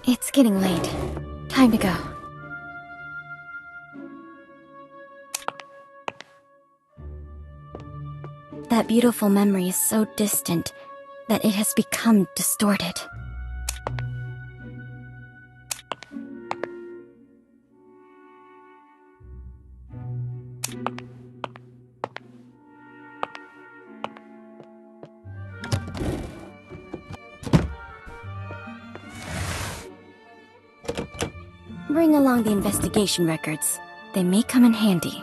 It's getting late. Time to go. That beautiful memory is so distant that it has become distorted. Bring along the investigation records. They may come in handy.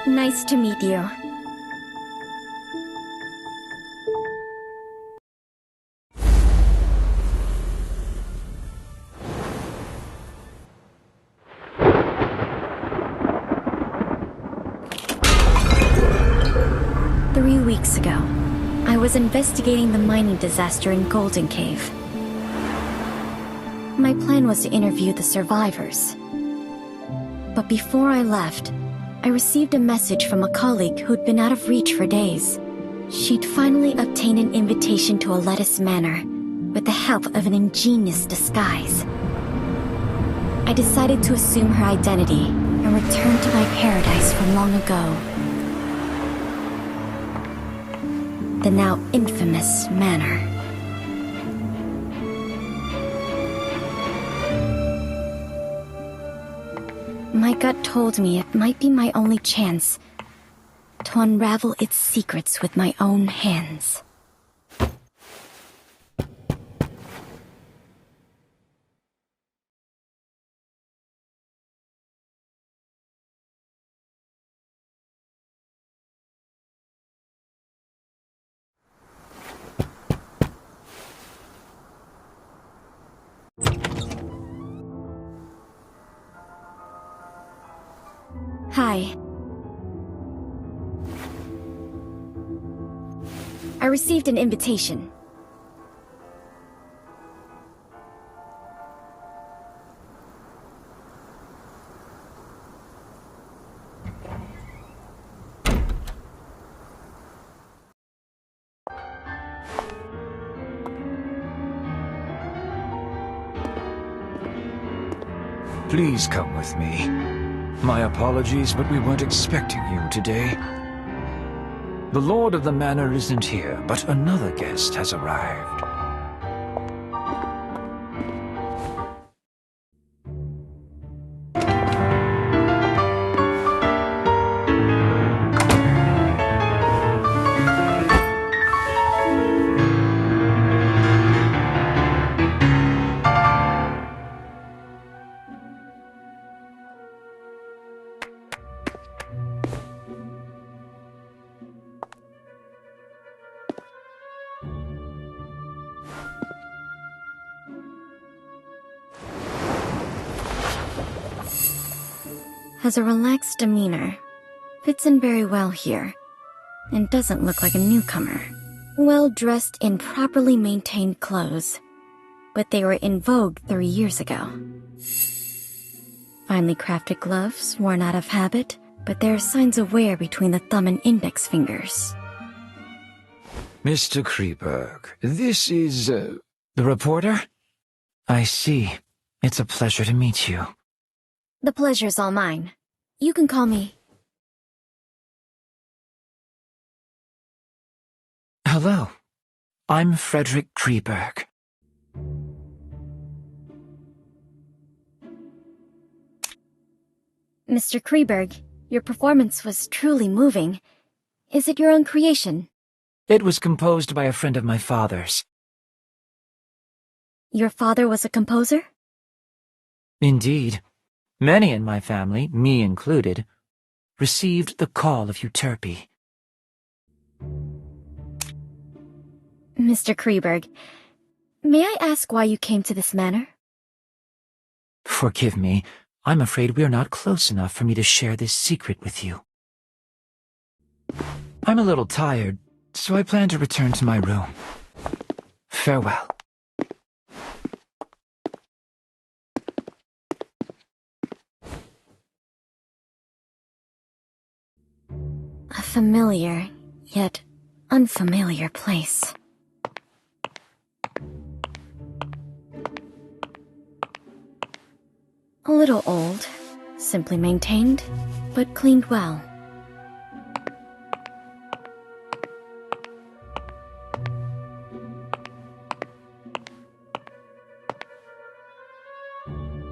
Nice to meet you. Three weeks ago, I was investigating the mining disaster in Golden Cave. My plan was to interview the survivors. But But before I left, I received a message from a colleague who'd been out of reach for days. She'd finally obtained an invitation to a lettuce manor, with the help of an ingenious disguise. I decided to assume her identity and return to my paradise from long ago. The now infamous manor. My gut told me it might be my only chance to unravel its secrets with my own hands. Hi. I received an invitation. Please come with me. My apologies, but we weren't expecting you today. The Lord of the Manor isn't here, but another guest has arrived. Has a relaxed demeanor, fits in very well here, and doesn't look like a newcomer. Well dressed in properly maintained clothes, but they were in vogue 3 years ago. Finely crafted gloves, worn out of habit, but there are signs of wear between the thumb and index fingers. Mr. Kreberg, this is, the reporter? I see. It's a pleasure to meet you. The pleasure's all mine. You can call me... Hello. I'm Frederick Kreberg. Mr. Kreberg, your performance was truly moving. Is it your own creation? It was composed by a friend of my father's. Your father was a composer? Indeed. Many in my family, me included, received the call of Euterpe. Mr. Kreberg, may I ask why you came to this manor? Forgive me, I'm afraid we're not close enough for me to share this secret with you. I'm a little tired, so I plan to return to my room. Farewell. A familiar, yet unfamiliar place. A little old, simply maintained, but cleaned well.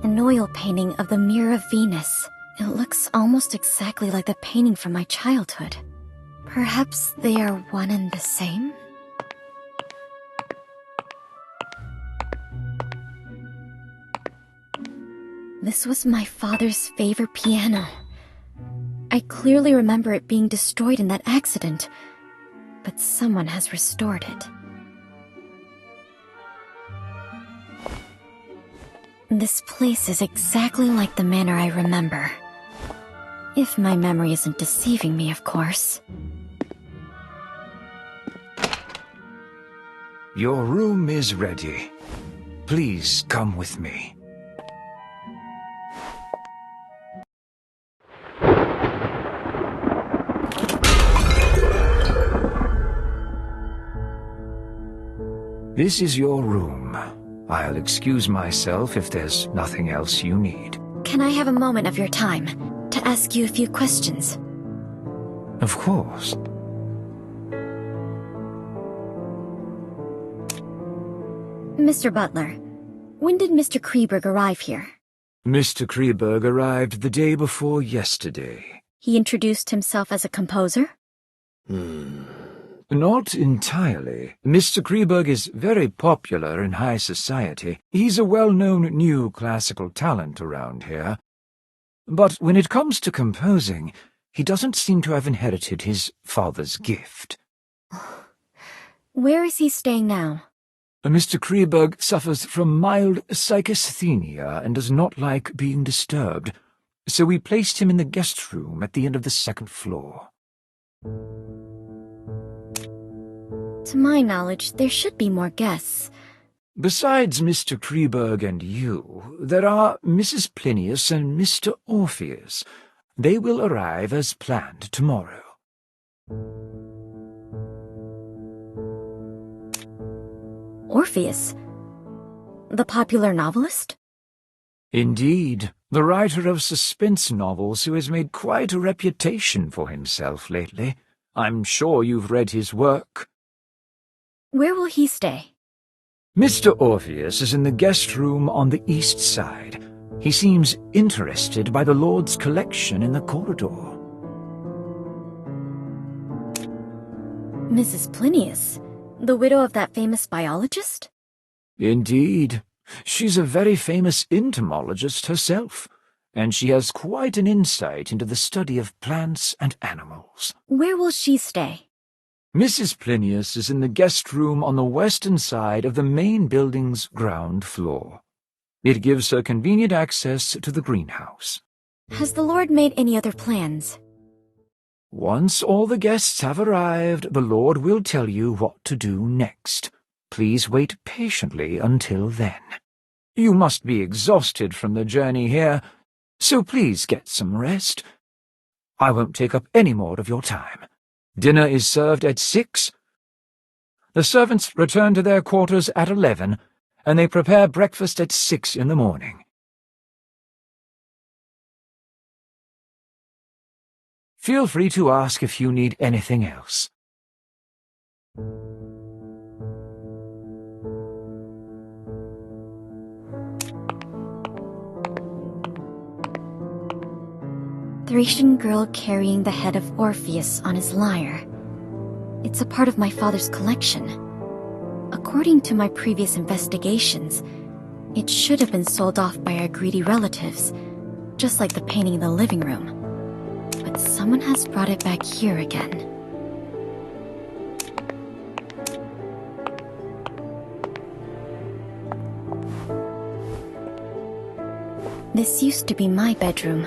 An oil painting of the Mirror of Venus. It looks almost exactly like the painting from my childhood. Perhaps they are one and the same? This was my father's favorite piano. I clearly remember it being destroyed in that accident, but someone has restored it. This place is exactly like the manor I remember. If my memory isn't deceiving me, of course. Your room is ready. Please come with me. This is your room. I'll excuse myself if there's nothing else you need. Can I have a moment of your time to ask you a few questions? Of course. Mr. Butler, when did Mr. Kreberg arrive here? Mr. Kreberg arrived the day before yesterday. He introduced himself as a composer? Not entirely. Mr. Kreberg is very popular in high society. He's a well-known new classical talent around here. But when it comes to composing, he doesn't seem to have inherited his father's gift. Where is he staying now? Mr. Kreberg suffers from mild psychasthenia and does not like being disturbed, so we placed him in the guest room at the end of the second floor. To my knowledge, there should be more guests. Besides Mr. Kreberg and you, there are Mrs. Plinius and Mr. Orpheus. They will arrive as planned tomorrow. Orpheus? The popular novelist? Indeed, the writer of suspense novels who has made quite a reputation for himself lately. I'm sure you've read his work. Where will he stay? Mr. Orpheus is in the guest room on the east side. He seems interested by the Lord's collection in the corridor. Mrs. Plinius, the widow of that famous biologist? Indeed. She's a very famous entomologist herself, and she has quite an insight into the study of plants and animals. Where will she stay? Mrs. Plinius is in the guest room on the western side of the main building's ground floor. It gives her convenient access to the greenhouse. Has the Lord made any other plans? Once all the guests have arrived, the Lord will tell you what to do next. Please wait patiently until then. You must be exhausted from the journey here, so please get some rest. I won't take up any more of your time. Dinner is served at 6. The servants return to their quarters at 11, and they prepare breakfast at 6 in the morning. Feel free to ask if you need anything else. Thracian girl carrying the head of Orpheus on his lyre. It's a part of my father's collection. According to my previous investigations, it should have been sold off by our greedy relatives, just like the painting in the living room. But someone has brought it back here again. This used to be my bedroom,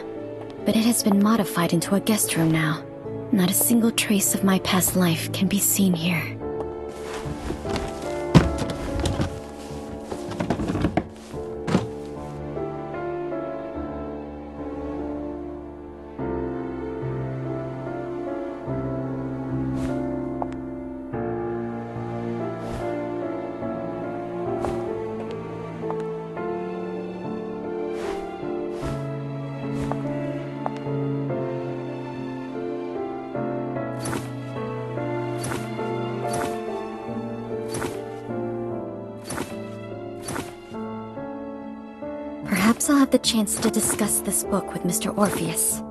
but it has been modified into a guest room now. Not a single trace of my past life can be seen here. Perhaps I'll have the chance to discuss this book with Mr. Orpheus.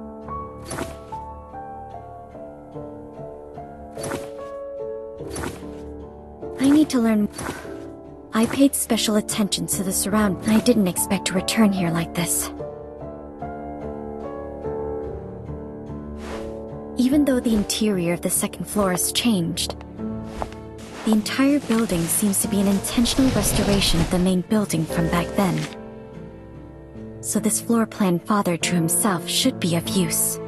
I need to learn. I paid special attention to the surroundings. I didn't expect to return here like this. Even though the interior of the second floor has changed, the entire building seems to be an intentional restoration of the main building from back then. So this floor plan Father drew himself should be of use.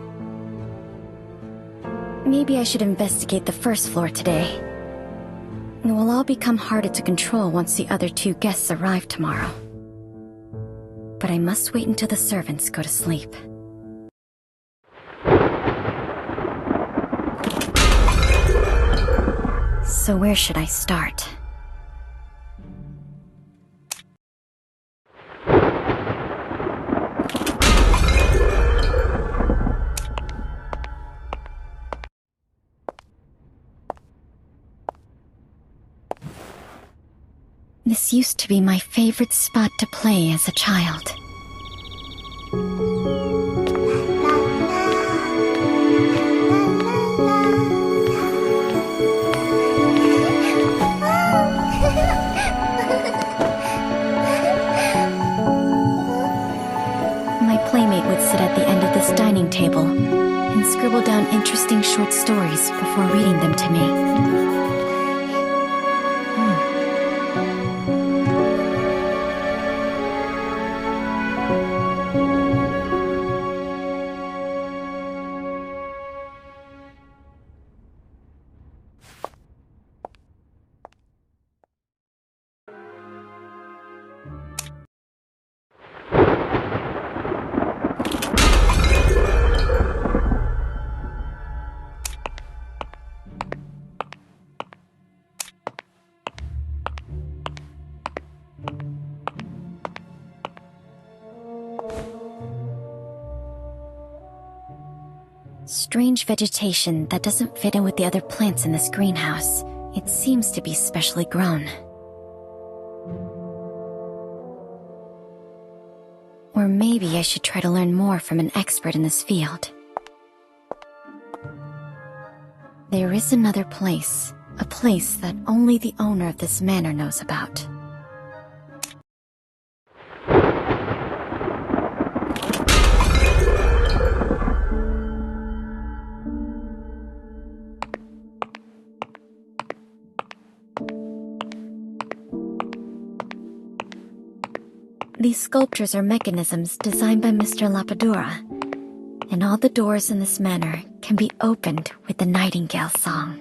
Maybe I should investigate the first floor today. It will all become harder to control once the other two guests arrive tomorrow. But I must wait until the servants go to sleep. So where should I start? This used to be my favorite spot to play as a child. My playmate would sit at the end of this dining table and scribble down interesting short stories before reading them to me. Strange vegetation that doesn't fit in with the other plants in this greenhouse. It seems to be specially grown. Or maybe I should try to learn more from an expert in this field. There is another place, a place that only the owner of this manor knows about. These sculptures are mechanisms designed by Mr. Lapadura, and all the doors in this manor can be opened with the nightingale song.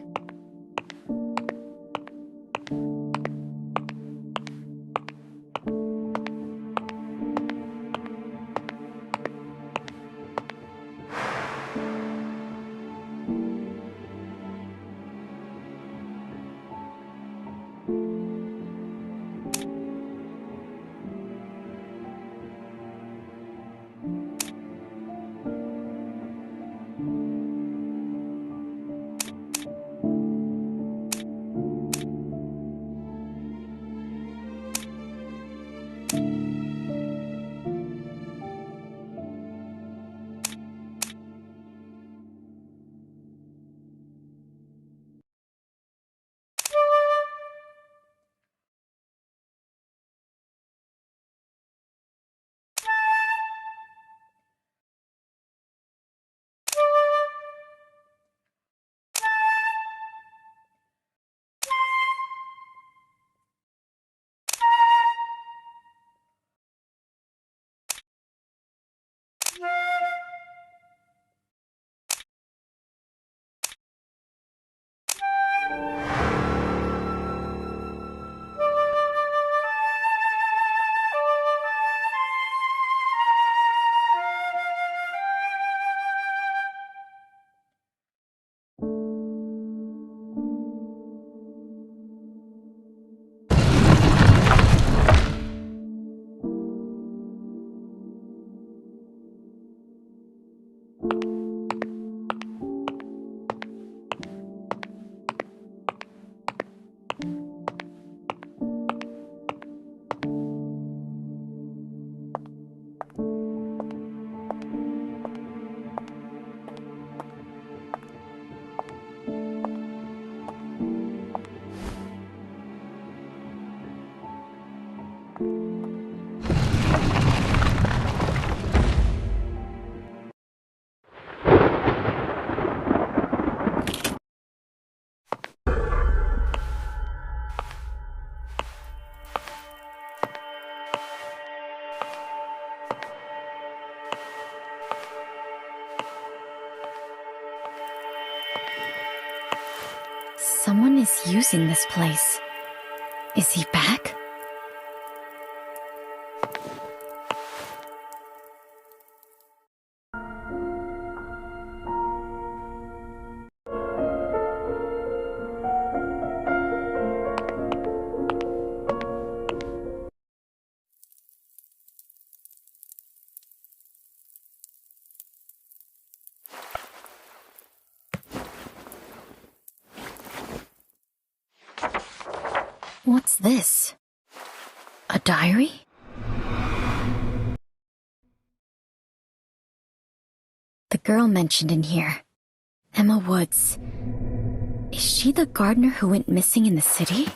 Someone is using this place. Is he back? What's this? diary? The girl mentioned in here, Emma Woods. Is she the gardener who went missing in the city?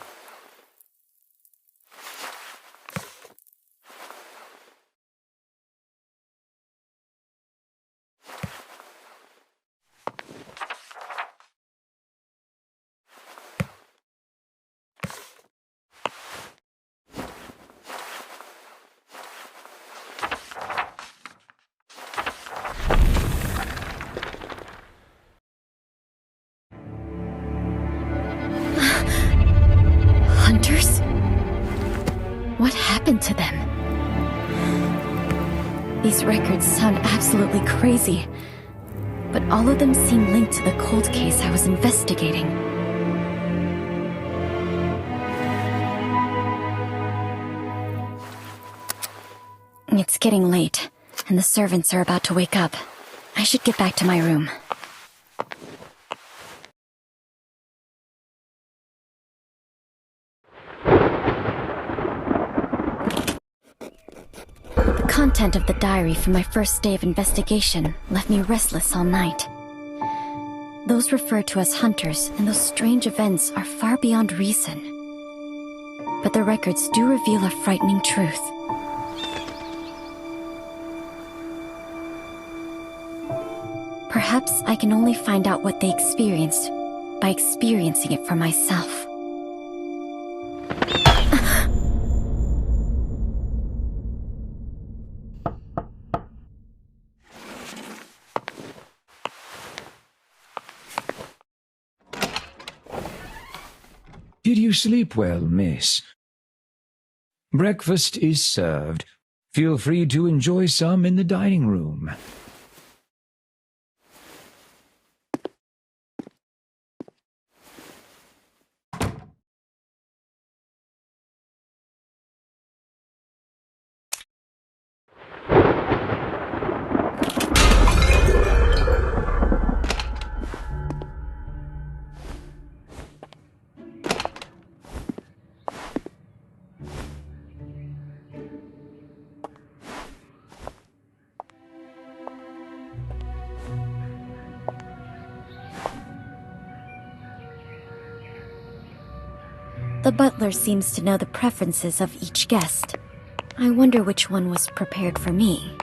Hunters? What happened to them? These records sound absolutely crazy, but all of them seem linked to the cold case I was investigating. It's getting late, and the servants are about to wake up. I should get back to my room. The content of the diary from my first day of investigation left me restless all night. Those referred to as hunters and those strange events are far beyond reason. But the records do reveal a frightening truth. Perhaps I can only find out what they experienced by experiencing it for myself. Did you sleep well, miss? Breakfast is served. Feel free to enjoy some in the dining room. The butler seems to know the preferences of each guest. I wonder which one was prepared for me.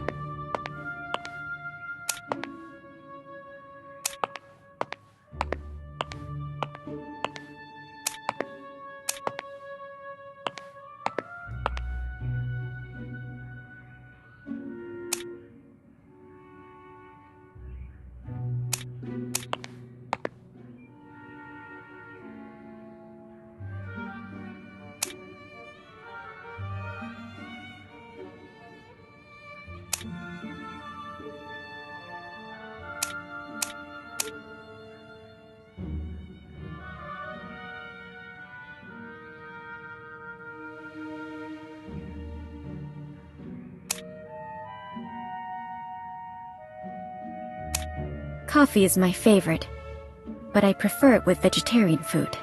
Coffee is my favorite, but I prefer it with vegetarian food.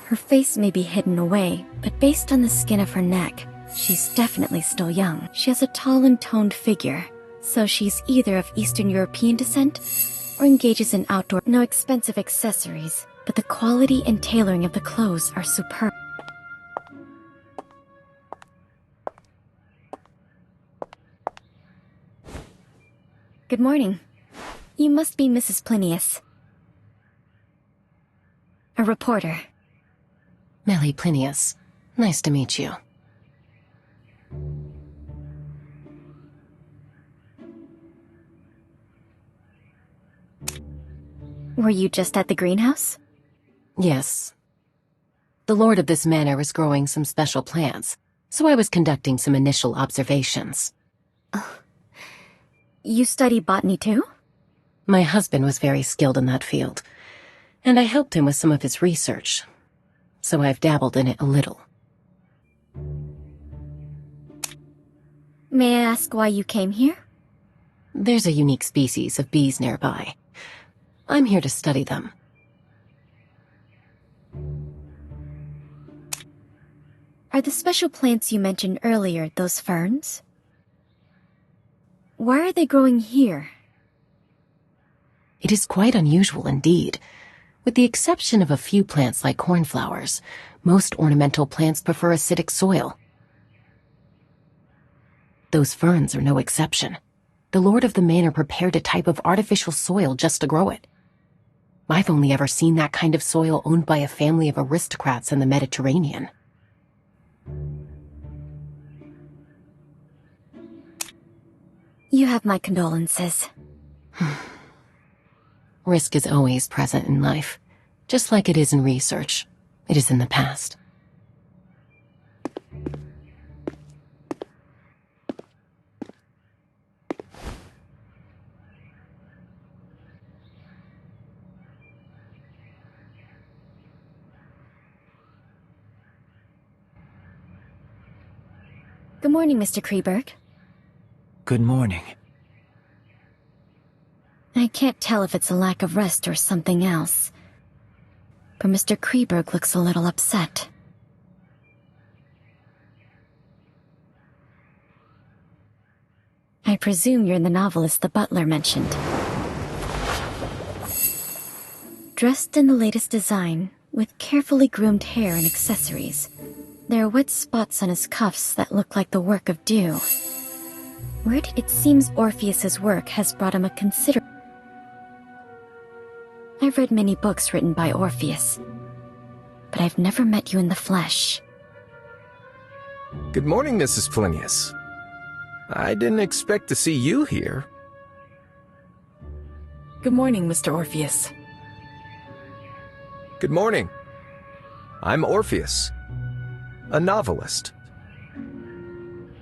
Her face may be hidden away, but based on the skin of her neck, she's definitely still young. She has a tall and toned figure, so she's either of Eastern European descent or engages in outdoor. No expensive accessories, but the quality and tailoring of the clothes are superb. Good morning. You must be Mrs. Plinius. A reporter. Melly Plinius. Nice to meet you. Were you just at the greenhouse? Yes. The lord of this manor is growing some special plants, so I was conducting some initial observations. You study botany too? My husband was very skilled in that field, and I helped him with some of his research, so I've dabbled in it a little. May I ask why you came here? There's a unique species of bees nearby. I'm here to study them. Are the special plants you mentioned earlier those ferns? Why are they growing here? It is quite unusual indeed. With the exception of a few plants like cornflowers, most ornamental plants prefer acidic soil. Those ferns are no exception. The lord of the manor prepared a type of artificial soil just to grow it. I've only ever seen that kind of soil owned by a family of aristocrats in the Mediterranean. You have my condolences. Risk is always present in life, just like it is in research. It is in the past. Good morning, Mr. Kreberg. Good morning. I can't tell if it's a lack of rest or something else, but Mr. Kreberg looks a little upset. I presume you're the novelist the butler mentioned. Dressed in the latest design, with carefully groomed hair and accessories, there are wet spots on his cuffs that look like the work of dew. It seems Orpheus's work has brought him a considerable... I've read many books written by Orpheus, but I've never met you in the flesh. Good morning, Mrs. Plinius. I didn't expect to see you here. Good morning, Mr. Orpheus. Good morning. I'm Orpheus, a novelist.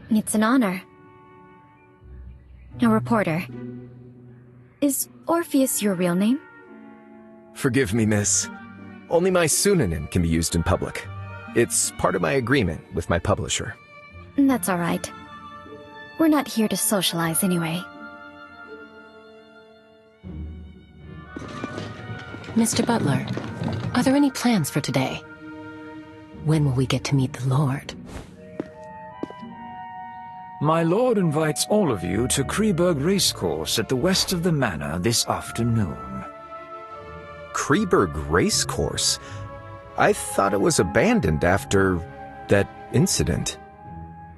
It's an honor. A reporter. Is Orpheus your real name? Forgive me, miss. Only my pseudonym can be used in public. It's part of my agreement with my publisher. That's all right. We're not here to socialize anyway. Mr. Butler, are there any plans for today? When will we get to meet the Lord? My lord invites all of you to Kreberg Racecourse at the west of the manor this afternoon. Kreberg Racecourse? I thought it was abandoned after that incident.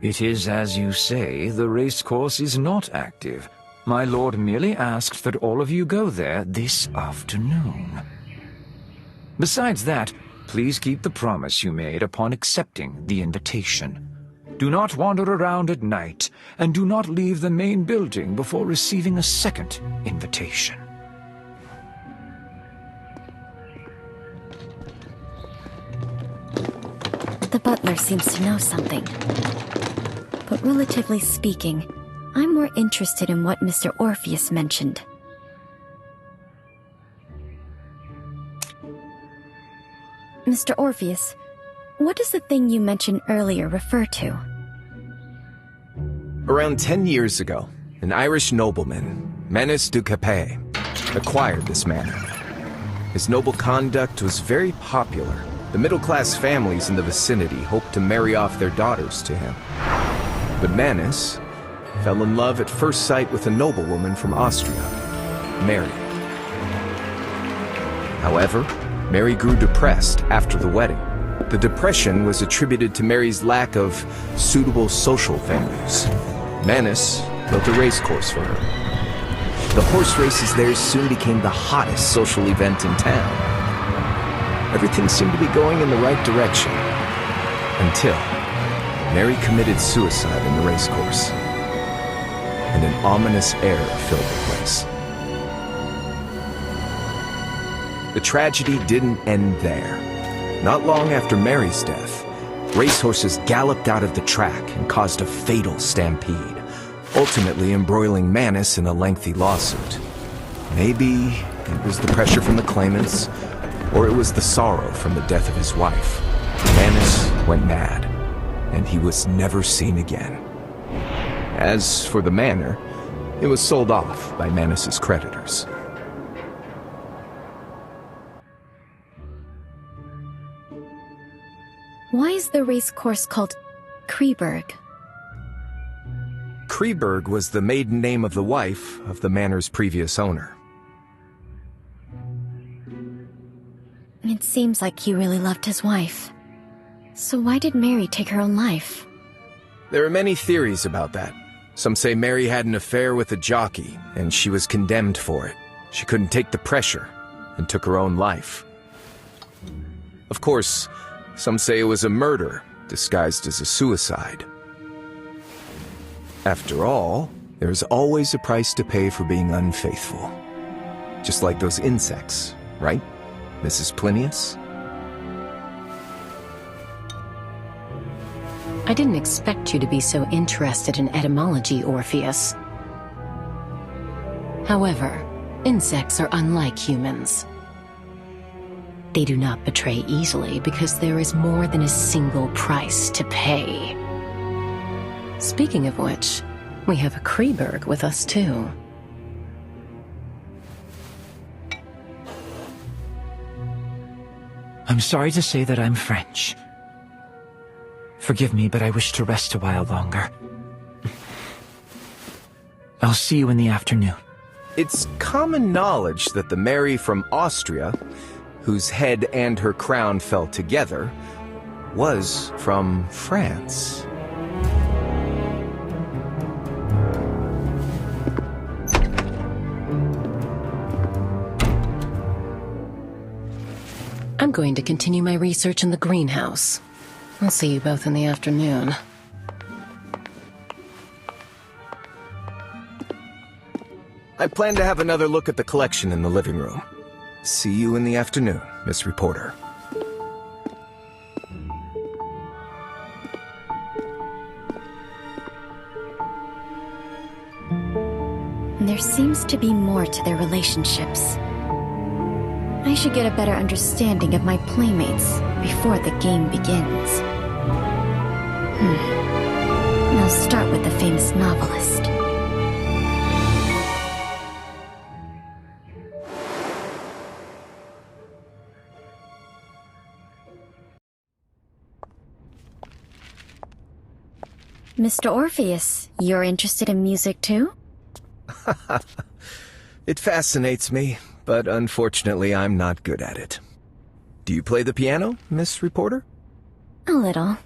It is as you say, the racecourse is not active. My lord merely asked that all of you go there this afternoon. Besides that, please keep the promise you made upon accepting the invitation. Do not wander around at night, and do not leave the main building before receiving a second invitation. The butler seems to know something. But relatively speaking, I'm more interested in what Mr. Orpheus mentioned. Mr. Orpheus, what does the thing you mentioned earlier refer to? Around 10 years ago, an Irish nobleman, Manus du Capet, acquired this manor. His noble conduct was very popular. The middle-class families in the vicinity hoped to marry off their daughters to him. But Manus fell in love at first sight with a noblewoman from Austria, Mary. However, Mary grew depressed after the wedding. The depression was attributed to Mary's lack of suitable social venues. Manus built a racecourse for her. The horse races there soon became the hottest social event in town. Everything seemed to be going in the right direction, until Mary committed suicide in the racecourse, and an ominous air filled the place. The tragedy didn't end there. Not long after Mary's death, racehorses galloped out of the track and caused a fatal stampede, ultimately embroiling Manus in a lengthy lawsuit. Maybe it was the pressure from the claimants, or it was the sorrow from the death of his wife. Manus went mad, and he was never seen again. As for the manor, it was sold off by Manus's creditors. Why is the race course called Kreberg? Kreberg was the maiden name of the wife of the manor's previous owner. It seems like he really loved his wife. So why did Mary take her own life? There are many theories about that. Some say Mary had an affair with a jockey, and she was condemned for it. She couldn't take the pressure, and took her own life. Of course, some say it was a murder, disguised as a suicide. After all, there's always a price to pay for being unfaithful. Just like those insects, right, Mrs. Plinius? I didn't expect you to be so interested in etymology, Orpheus. However, insects are unlike humans. They do not betray easily because there is more than a single price to pay. Speaking of which, we have a Kreberg with us too. I'm sorry to say that I'm French. Forgive me, but I wish to rest a while longer. I'll see you in the afternoon. It's common knowledge that the Mary from Austria, whose head and her crown fell together, was from France. I'm going to continue my research in the greenhouse. I'll see you both in the afternoon. I plan to have another look at the collection in the living room. See you in the afternoon, Miss Reporter. There seems to be more to their relationships. I should get a better understanding of my playmates before the game begins. I'll start with the famous novelist. Mr. Orpheus, you're interested in music too? It fascinates me, but unfortunately I'm not good at it. Do you play the piano, Miss Reporter? A little.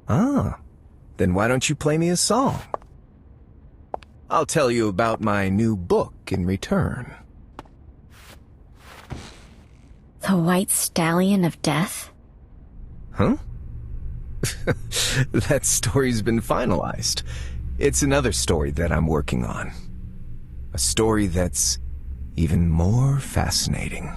Ah, then why don't you play me a song? I'll tell you about my new book in return. The White Stallion of Death? Huh? That story's been finalized. It's another story that I'm working on. A story that's even more fascinating.